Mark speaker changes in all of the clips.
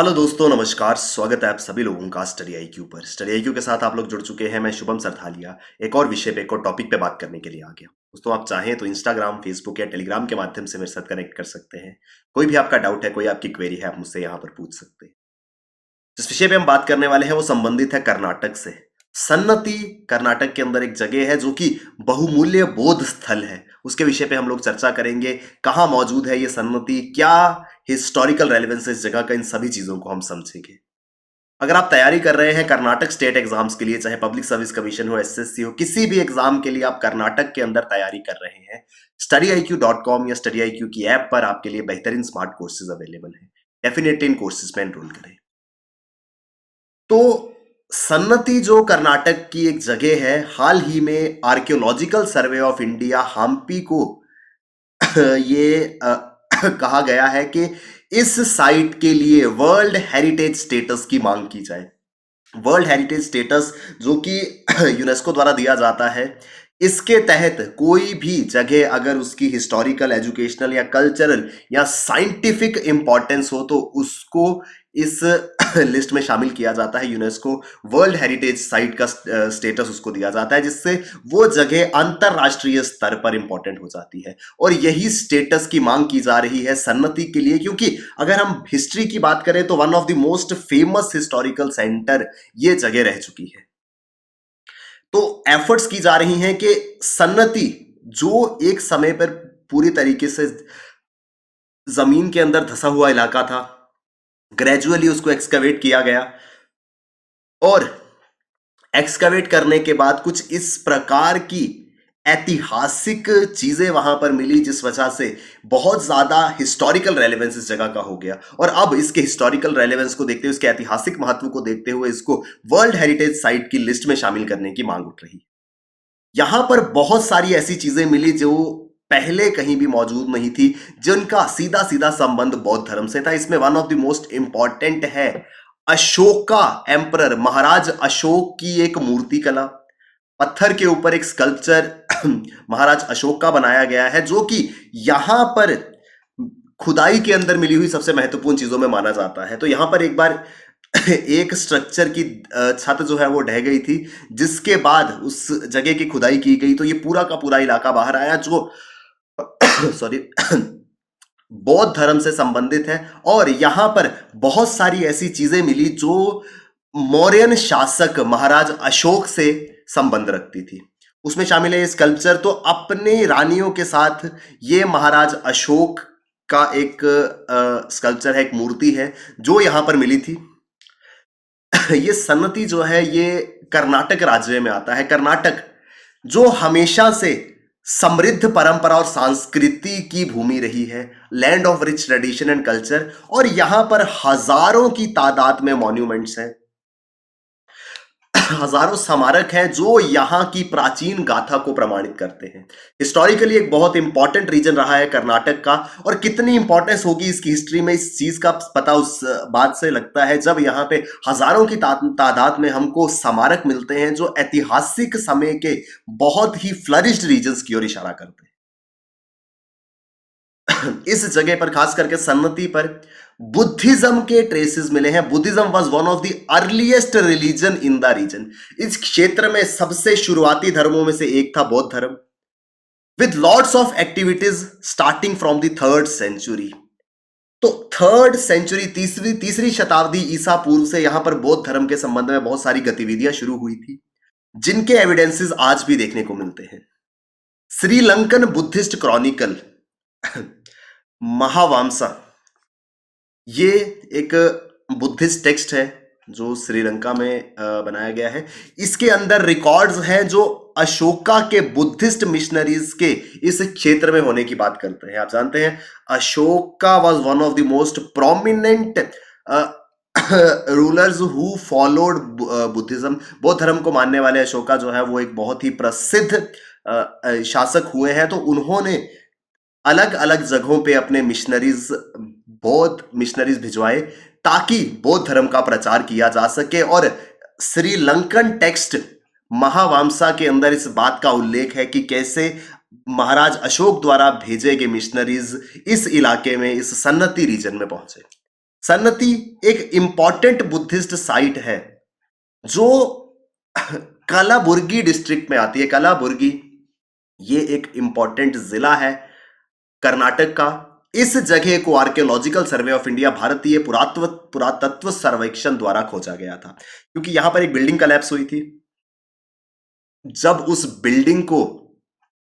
Speaker 1: Hello दोस्तों, नमस्कार। स्वागत है आप सभी लोगों का स्टडी आईक्यू पर। स्टडी आईक्यू के साथ आप लोग जुड़ चुके हैं। मैं शुभम सरथालिया एक और विषय पे, एक और टॉपिक पे बात करने के लिए आ गया। दोस्तों, आप चाहें तो इंस्टाग्राम, फेसबुक या टेलीग्राम के माध्यम से मेरे साथ कनेक्ट कर सकते हैं। कोई भी आपका डाउट है, कोई आपकी क्वेरी है, आप मुझसे यहाँ पर पूछ सकते हैं। जिस विषय पे हम बात करने वाले हैं वो संबंधित है कर्नाटक से। सन्नति कर्नाटक के अंदर एक जगह है जो कि बहुमूल्य बोध स्थल है। उसके विषय पे हम लोग चर्चा करेंगे। कहाँ मौजूद है ये सन्नति, क्या हिस्टोरिकल रेलेवेंस है इस जगह का, इन सभी चीजों को हम समझेंगे। अगर आप तैयारी कर रहे हैं कर्नाटक स्टेट एग्जाम्स के लिए, चाहे पब्लिक सर्विस कमीशन हो, एसएससी हो, किसी भी एग्जाम के लिए आप कर्नाटक के अंदर तैयारी कर रहे हैं, studyIQ.com या StudyIQ की ऐप पर आपके लिए बेहतरीन स्मार्ट कोर्सेज अवेलेबल हैं। डेफिनेटली इन कोर्सेज में एनरोल करें। तो सन्नति जो कर्नाटक की एक जगह है, हाल ही में Archaeological Survey of India Hampi को ये कहा गया है कि इस साइट के लिए वर्ल्ड हेरिटेज स्टेटस की मांग की जाए। वर्ल्ड हेरिटेज स्टेटस जो कि यूनेस्को द्वारा दिया जाता है, इसके तहत कोई भी जगह अगर उसकी हिस्टोरिकल, एजुकेशनल या कल्चरल या साइंटिफिक इंपॉर्टेंस हो तो उसको इस लिस्ट में शामिल किया जाता है। यूनेस्को वर्ल्ड हेरिटेज साइट का स्टेटस उसको दिया जाता है, जिससे वो जगह अंतरराष्ट्रीय स्तर पर इंपॉर्टेंट हो जाती है। और यही स्टेटस की मांग की जा रही है सन्नति के लिए, क्योंकि अगर हम हिस्ट्री की बात करें तो one of the most famous historical centre ये जगह रह चुकी है। तो एफर्ट्स की जा रही हैं कि सन्नति जो एक समय पर पूरी तरीके से जमीन के अंदर धंसा हुआ इलाका था, ग्रेजुअली उसको एक्सकवेट किया गया और एक्सकवेट करने के बाद कुछ इस प्रकार की ऐतिहासिक चीजें वहां पर मिली, जिस वजह से बहुत ज्यादा हिस्टोरिकल रेलेवेंस इस जगह का हो गया। और अब इसके हिस्टोरिकल रेलेवेंस को देखते हुए, इसके ऐतिहासिक महत्व को देखते हुए, इसको वर्ल्ड हेरिटेज साइट की लिस्ट में शामिल करने की मांग उठ रही है। यहां पर बहुत सारी ऐसी चीजें मिली जो पहले कहीं भी मौजूद नहीं थी, जिनका सीधा सीधा संबंध बौद्ध धर्म से था। इसमें one of the most important है अशोका एम्परर, महाराज अशोक की एक मूर्ति कला। पत्थर के ऊपर एक स्कल्पचर महाराज अशोक का बनाया गया है, जो कि यहां पर खुदाई के अंदर मिली हुई सबसे महत्वपूर्ण चीजों में माना जाता है। तो यहां पर एक बार एक स्ट्रक्चर की छत जो है वो ढह गई थी, जिसके बाद उस जगह की खुदाई की गई तो ये पूरा का पूरा इलाका बाहर आया, जो सॉरी बौद्ध धर्म से संबंधित है। और यहां पर बहुत सारी ऐसी चीजें मिली जो मौर्यन शासक महाराज अशोक से संबंध रखती थी। उसमें शामिल है ये स्कल्पचर। तो अपने रानियों के साथ ये महाराज अशोक का एक स्कल्पचर है, एक मूर्ति है जो यहां पर मिली थी। ये सन्नति जो है ये कर्नाटक राज्य में आता है। कर्नाटक जो हमेशा से समृद्ध परंपरा और संस्कृति की भूमि रही है, land of rich tradition and culture, और यहां पर हजारों की तादाद में मॉन्यूमेंट्स हैं, हजारों स्मारक हैं जो यहां की प्राचीन गाथा को प्रमाणित करते हैं। हिस्टोरिकली एक बहुत इंपॉर्टेंट रीजन रहा है कर्नाटक का, और कितनी इंपॉर्टेंस होगी इसकी हिस्ट्री में, इस चीज का पता उस बात से लगता है जब यहां पे हजारों की तादाद में हमको स्मारक मिलते हैं जो ऐतिहासिक समय के बहुत ही फ्लरिश्ड रीजन्स की ओर इशारा करते हैं। इस जगह पर खास करके सन्नति पर बुद्धिज्म के ट्रेसेस मिले हैं। Buddhism was one of the earliest religion in the region. इस क्षेत्र में सबसे शुरुआती धर्मों में से एक था बौद्ध धर्म, with lots of activities starting from the 3rd century. तो 3rd सेंचुरी, तीसरी शताब्दी ईसा पूर्व से यहां पर बौद्ध धर्म के संबंध में बहुत सारी गतिविधियां शुरू हुई थी, जिनके एविडेंसेस आज भी देखने को मिलते हैं। श्रीलंकन बुद्धिस्ट क्रॉनिकल महावामसा, ये एक बुद्धिस्ट टेक्स्ट है जो श्रीलंका में बनाया गया है। इसके अंदर रिकॉर्ड्स हैं जो अशोका के बुद्धिस्ट मिशनरीज के इस क्षेत्र में होने की बात करते हैं। आप जानते हैं Ashoka was one of the most prominent rulers who followed Buddhism. बौद्ध धर्म को मानने वाले अशोका जो है वो एक बहुत ही प्रसिद्ध शासक हुए हैं। तो उन्होंने अलग अलग जगहों पे अपने मिशनरीज, बौद्ध मिशनरीज भिजवाए ताकि बौद्ध धर्म का प्रचार किया जा सके। और श्रीलंकन टेक्स्ट महावामसा के अंदर इस बात का उल्लेख है कि कैसे महाराज अशोक द्वारा भेजे गए मिशनरीज इस इलाके में, इस सन्नति रीजन में पहुंचे। सन्नती एक इंपॉर्टेंट बुद्धिस्ट साइट है जो कलाबुर्गी डिस्ट्रिक्ट में आती है। कलाबुर्गी ये एक इंपॉर्टेंट जिला है कर्नाटक का। इस जगह को आर्कियोलॉजिकल सर्वे ऑफ इंडिया, भारतीय पुरातत्व सर्वेक्षण द्वारा खोजा गया था, क्योंकि यहां पर एक बिल्डिंग कलैप्स हुई थी। जब उस बिल्डिंग को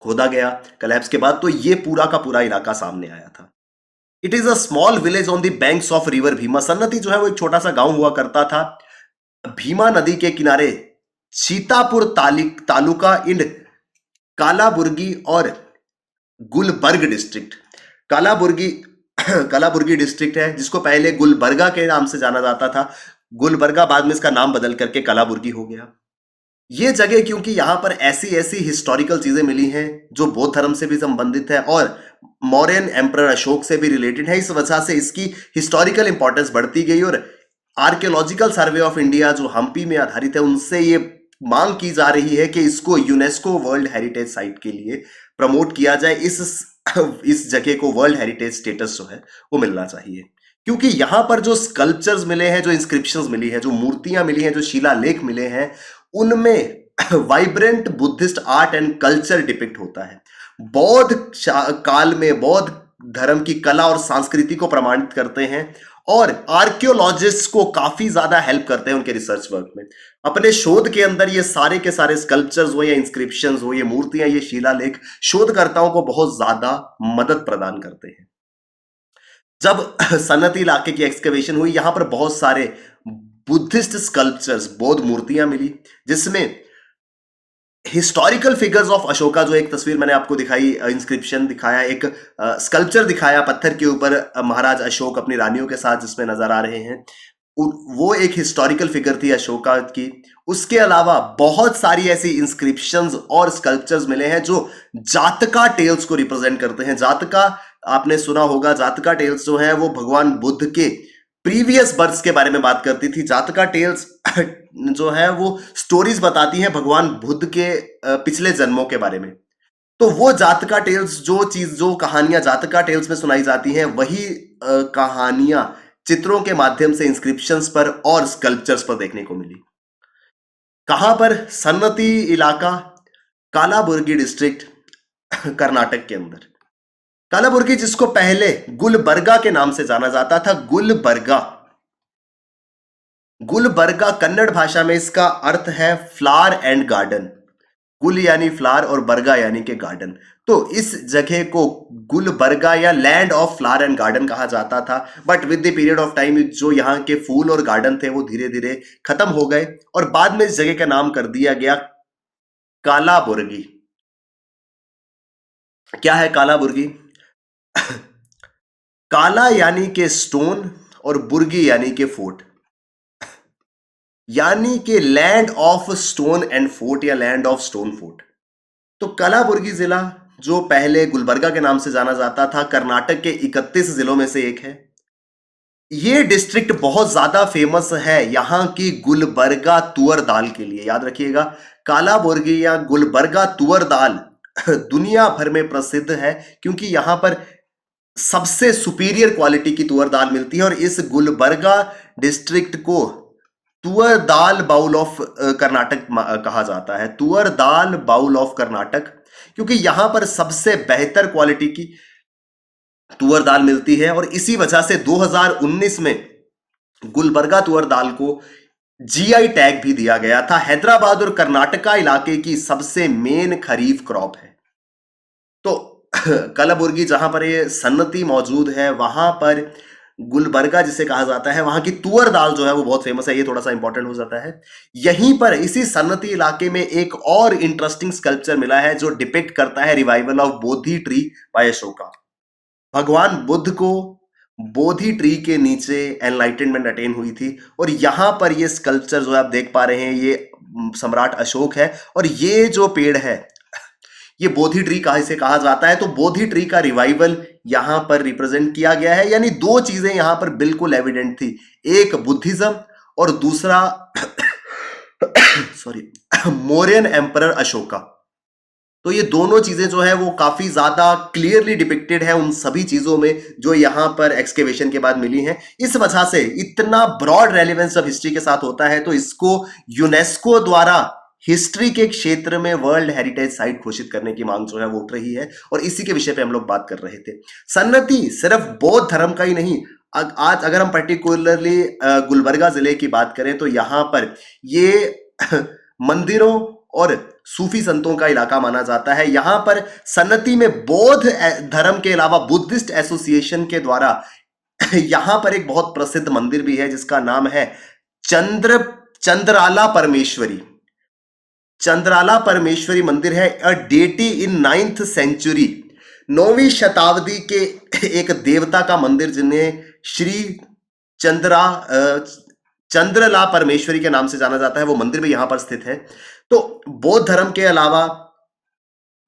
Speaker 1: खोदा गया कलैप्स के बाद, तो ये पूरा का पूरा इलाका सामने आया था। It is a small village on the banks of river Bhima. Sannati जो है वो एक छोटा सा गांव हुआ करता था भीमा नदी के किनारे, सीतापुर तालुका इन कालाबुर्गी और गुलबर्ग डिस्ट्रिक्ट। कालाबुर्गी कालाबुर्गी डिस्ट्रिक्ट है जिसको पहले गुलबर्गा के नाम से जाना जाता था। गुलबर्गा बाद में इसका नाम बदल करके कालाबुर्गी हो गया। ये जगह क्योंकि यहां पर ऐसी ऐसी हिस्टोरिकल चीजें मिली हैं जो बौद्ध धर्म से भी संबंधित है और मौर्यन एम्परर अशोक से भी रिलेटेड है, इस वजह से इसकी हिस्टोरिकल इंपॉर्टेंस बढ़ती गई। और आर्कियोलॉजिकल सर्वे ऑफ इंडिया जो हम्पी में आधारित है, उनसे ये मांग की जा रही है कि इसको यूनेस्को वर्ल्ड हेरिटेज साइट के लिए प्रमोट किया जाए। इस जगह को वर्ल्ड हेरिटेज स्टेटस जो है वो मिलना चाहिए, क्योंकि यहां पर जो स्कल्पचर्स मिले हैं, जो इंस्क्रिप्शंस मिली है, जो मूर्तियां मिली हैं, जो शिलालेख मिले हैं, उनमें vibrant Buddhist art and culture depict होता है। बौद्ध काल में बौद्ध धर्म की कला और संस्कृति को प्रमाणित करते हैं और आर्कियोलॉजिस्ट को काफी ज्यादा हेल्प करते हैं उनके रिसर्च वर्क में। अपने शोध के अंदर ये सारे के सारे स्कल्पचर्स हो या इंस्क्रिप्शंस हो, ये मूर्तियां, ये शिलालेख शोधकर्ताओं को बहुत ज्यादा मदद प्रदान करते हैं। जब सन्नती इलाके की एक्सकवेशन हुई, यहां पर बहुत सारे बुद्धिस्ट स्कल्पचर्स, बौद्ध मूर्तियां मिली, जिसमें हिस्टोरिकल फिगर्स ऑफ अशोका, जो एक तस्वीर मैंने आपको दिखाई, इंस्क्रिप्शन दिखाया, एक स्कल्पचर दिखाया पत्थर के ऊपर महाराज अशोक अपनी रानियों के साथ जिसमें नजर आ रहे हैं, वो एक हिस्टोरिकल फिगर थी अशोका की। उसके अलावा बहुत सारी ऐसी इंस्क्रिप्शंस और स्कल्पचर्स मिले हैं जो जातका टेल्स को रिप्रेजेंट करते हैं। जातका आपने सुना होगा, जातका टेल्स जो है वो भगवान बुद्ध के प्रीवियस बर्थ्स के बारे में बात करती थी। जातका टेल्स जो है वो स्टोरीज बताती हैं भगवान बुद्ध के पिछले जन्मों के बारे में। तो वो जातका टेल्स, जो कहानियां जातका टेल्स में सुनाई जाती हैं, वही कहानियां चित्रों के माध्यम से इंस्क्रिप्शंस पर और स्कल्पचर्स पर देखने को मिली। कहां पर? सन्नती इलाका, कालाबुर्गी डिस्ट्रिक्ट, कर्नाटक के अंदर। कालाबुर्गी जिसको पहले गुलबर्गा के नाम से जाना जाता था, गुलबर्गा। गुलबर्गा कन्नड़ भाषा में इसका अर्थ है फ्लावर एंड गार्डन। गुल यानी फ्लावर और बर्गा यानी के गार्डन। तो इस जगह को गुलबर्गा या land of flower and garden कहा जाता था। But with the period of time जो यहाँ के फूल और गार्डन थे वो धीरे धीरे खत्म हो गए और बाद में इस जगह का नाम कर दिया गया कालाबुर्गी। क्या है कालाबुर्गी? काला यानी के स्टोन और बुर्गी यानी के फोर्ट, यानी कि land of stone and fort या लैंड ऑफ स्टोन फोर्ट। तो कलाबुर्गी जिला जो पहले गुलबर्गा के नाम से जाना जाता था, कर्नाटक के 31 जिलों में से एक है। ये डिस्ट्रिक्ट बहुत ज्यादा फेमस है यहां की गुलबर्गा तुअर दाल के लिए। याद रखिएगा, कालाबुर्गी या गुलबर्गा तुअर दाल दुनिया भर में प्रसिद्ध है, क्योंकि यहां पर सबसे सुपीरियर क्वालिटी की तुअर दाल मिलती है। और इस गुलबर्गा डिस्ट्रिक्ट को तुअर दाल बाउल ऑफ कर्नाटक कहा जाता है। तुअर दाल बाउल ऑफ कर्नाटक, क्योंकि यहां पर सबसे बेहतर क्वालिटी की तुअर दाल मिलती है। और इसी वजह से 2019 में गुलबर्गा तुअर दाल को जीआई टैग भी दिया गया था। हैदराबाद और कर्नाटका इलाके की सबसे मेन खरीफ क्रॉप है। तो कलबुर्गी जहां पर ये सन्नती मौजूद है, वहां पर गुलबर्गा जिसे कहा जाता है, वहां की तुअर दाल जो है वो बहुत फेमस है। ये थोड़ा सा इंपॉर्टेंट हो जाता है। यहीं पर इसी सन्नती इलाके में एक और इंटरेस्टिंग स्कल्पचर मिला है जो डिपिक्ट करता है revival of Bodhi tree bye Ashoka. भगवान बुद्ध को बोधि ट्री के नीचे एनलाइटनमेंट अटेन हुई थी और यहां पर ये स्कल्पचर जो आप देख पा रहे हैं, ये सम्राट अशोक है। और ये जो पेड़ है ये बोधि ट्री से कहा जाता है। तो बोधि ट्री का रिवाइवल यहां पर रिप्रेजेंट किया गया है। यानी दो चीजें यहां पर बिल्कुल एविडेंट थी, एक बुद्धिज्म और दूसरा सॉरी मौर्यन एम्परर अशोका। तो ये दोनों चीजें जो है वो काफी ज्यादा क्लियरली डिपिक्टेड है उन सभी चीजों में जो यहां पर एक्सकेवेशन के बाद मिली हैं। इस वजह से इतना ब्रॉड रेलेवेंस जब हिस्ट्री के साथ होता है तो इसको यूनेस्को द्वारा हिस्ट्री के क्षेत्र में वर्ल्ड हेरिटेज साइट घोषित करने की मांग जो है वो उठ रही है, और इसी के विषय पे हम लोग बात कर रहे थे। सन्नति सिर्फ बौद्ध धर्म का ही नहीं, आज अगर हम पर्टिकुलरली गुलबर्गा जिले की बात करें तो यहां पर ये मंदिरों और सूफी संतों का इलाका माना जाता है। यहां पर सन्नति में बौद्ध धर्म के अलावा बुद्धिस्ट एसोसिएशन के द्वारा यहां पर एक बहुत प्रसिद्ध मंदिर भी है जिसका नाम है चंद्राला परमेश्वरी। चंद्राला परमेश्वरी मंदिर है, a deity in 9th century, 9वीं शताब्दी के एक देवता का मंदिर जिन्हें श्री चंद्रला परमेश्वरी के नाम से जाना जाता है, वो मंदिर भी यहां पर स्थित है। तो बौद्ध धर्म के अलावा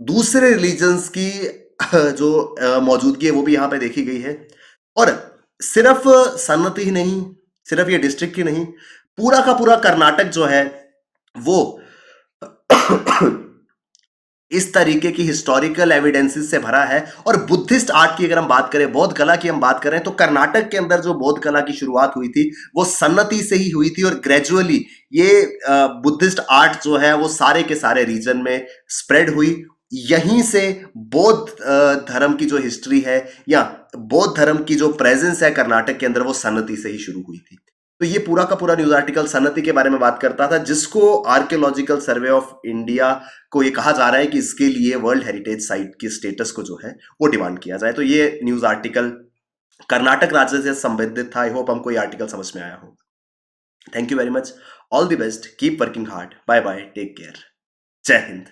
Speaker 1: दूसरे रिलीजन्स की जो मौजूदगी है वो भी यहां पे देखी गई है। और सिर्फ सन्नति ही नहीं, सिर्फ ये डिस्ट्रिक्ट ही नहीं, पूरा का पूरा कर्नाटक जो है वो इस तरीके की हिस्टोरिकल एविडेंसेस से भरा है। और बुद्धिस्ट आर्ट की अगर हम बात करें, बौद्ध कला की हम बात करें, तो कर्नाटक के अंदर जो बौद्ध कला की शुरुआत हुई थी वो सन्नति से ही हुई थी, और ग्रेजुअली ये बुद्धिस्ट आर्ट जो है वो सारे के सारे रीजन में स्प्रेड हुई। यहीं से बौद्ध धर्म की जो हिस्ट्री है या बौद्ध धर्म की जो प्रेजेंस है कर्नाटक के अंदर वो सन्नति से ही शुरू हुई थी। तो ये पूरा का पूरा न्यूज आर्टिकल सन्नति के बारे में बात करता था, जिसको आर्कियोलॉजिकल सर्वे ऑफ इंडिया को ये कहा जा रहा है कि इसके लिए वर्ल्ड हेरिटेज साइट की स्टेटस को जो है वो डिमांड किया जाए। तो ये न्यूज आर्टिकल कर्नाटक राज्य से संबंधित था। आई होप हमको ये आर्टिकल समझ में आया हो। Thank you very much, all the best, keep working hard, bye bye, take care, जय हिंद।